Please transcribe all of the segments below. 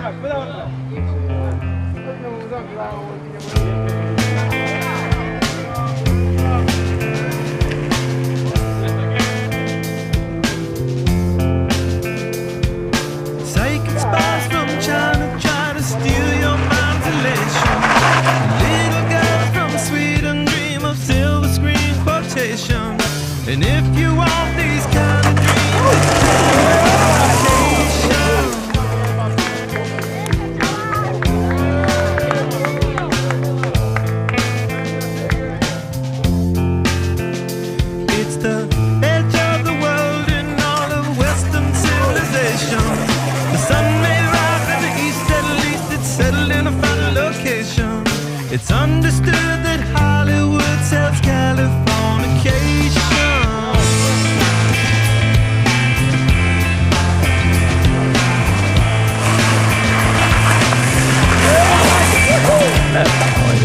Sacred spies from China try to steal your mind's elation. Little girls from Sweden dream of silver screen quotation. And if you want these kind of dreams, it's the edge of the world in all of Western civilization. The sun may rise in the east, at least it's settled in a final location. It's understood that Hollywood sells Californication.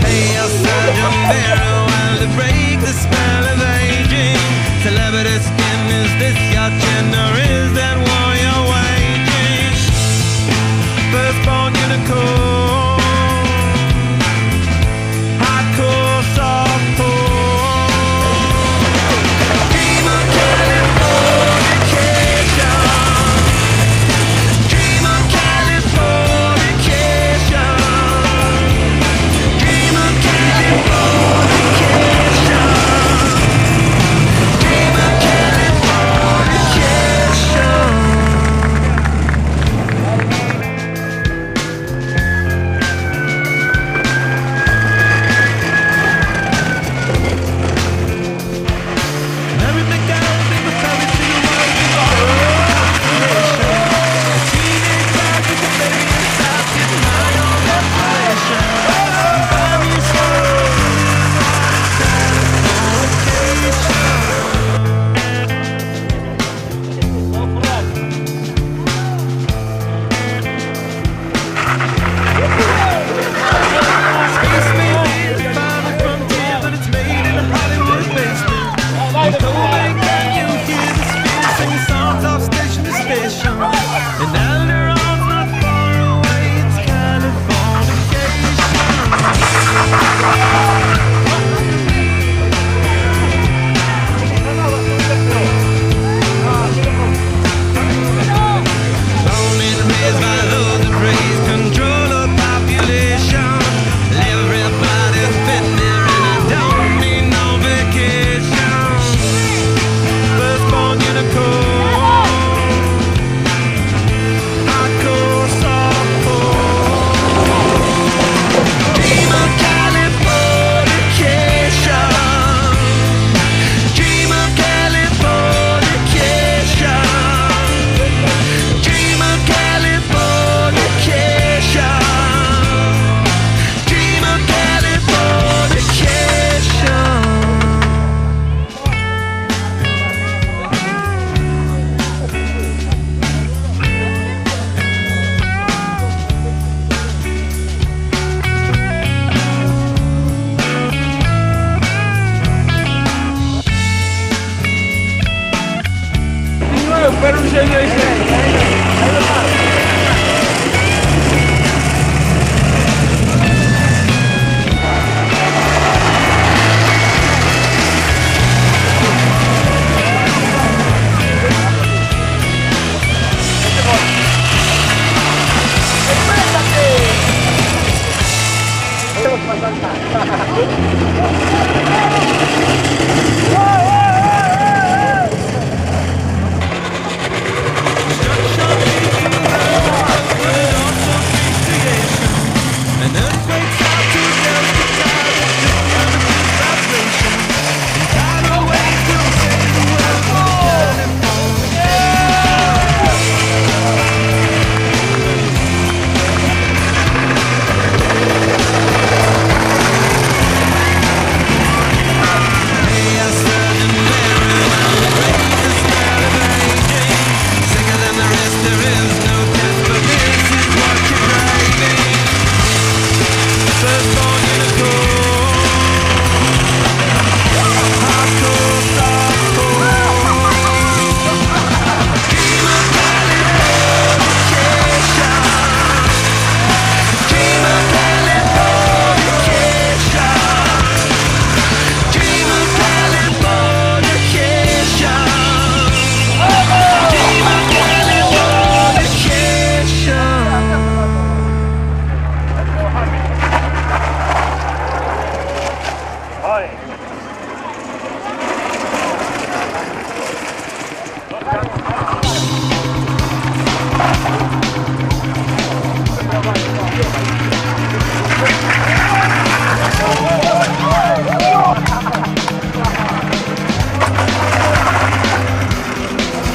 Hey, outside your mirror while to break the spell of aging. Celebrity skin, is this your gender? Is that war you're waging? Firstborn unicorn, hardcore, softcore. Dream of Californication. Dream of Californication. Dream of Californication. Dream of Californication. Mary McGowan, big courage to the world, big constellation. A teenage lad with a baby inside, getting high on desperation. Buy me a soul, Space may be the final frontier, but it's made in a Hollywood basement. In Cold Lake, can you hear the spirits singing songs off station to station? And Alderon's not far away, it's Born and raised by those that praise control of population. Everybody's been there and I don't need no vacation. Firstborn unicorn, hardcore, softcore. Dream of Californication. Dream of Californication. Dream of Californication. Dream of Californication.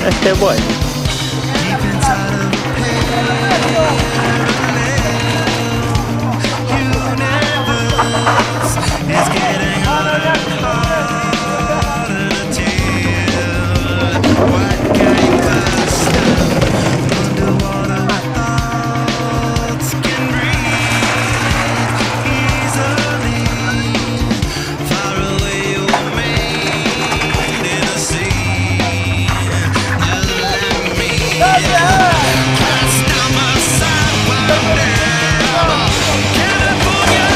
Este es bueno. Deep inside of a pale universe, it's getting harder and harder to tell what came first. Underwater thoughts can breathe easily. Far away you're made in a sea. Just let me cast down my sidewalk now. California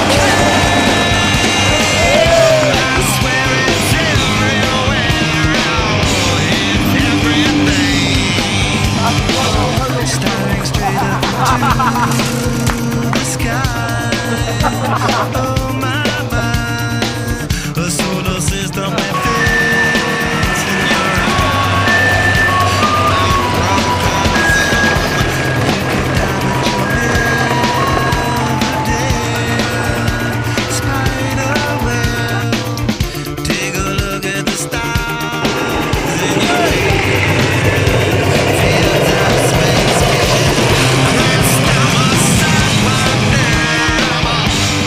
I swear it's everywhere. It's everything. Staring straight up into the sky. Oh my, my. A solar system that fits in your eyes. Spider-web. Take a look at the stars in your head. Fields of space. Let's down my sidewalk now.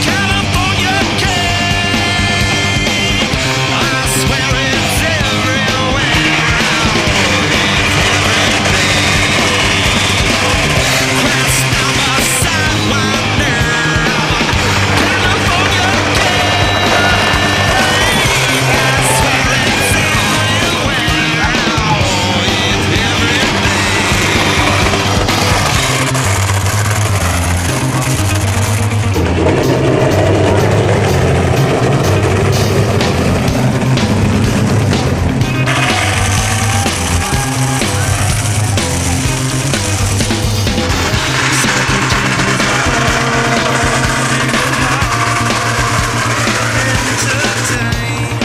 California king. I swear it's everywhere. Let's down my sidewalk now. California king. I swear it's everywhere. It's everything. Entertain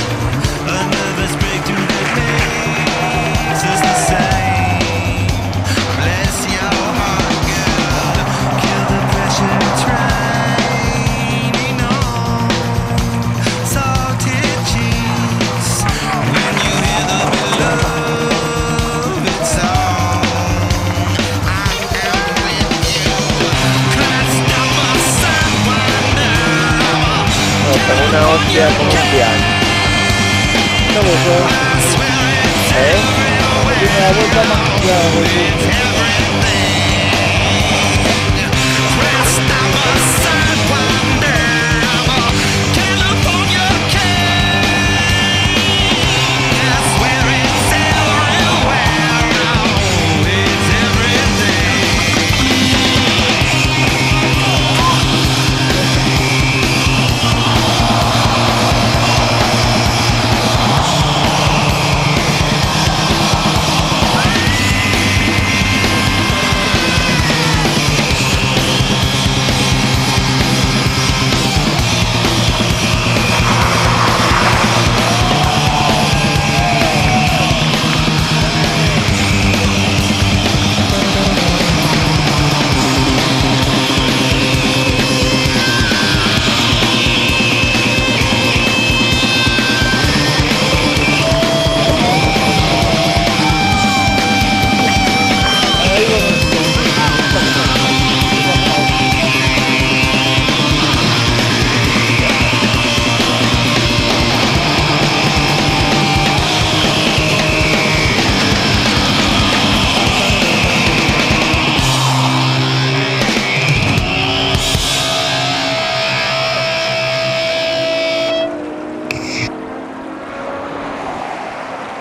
a nervous breakthrough that makes us the same. Bless your heart, girl. Kill the pressure it's raining on salted cheeks. When you hear the beloved song, I am with you. Class down my sidewalk now. Con una hostia colombiana. ¿Cómo fue? I swear it's ¿Eh? everywhere. Tiene la boca más clara, It's everything.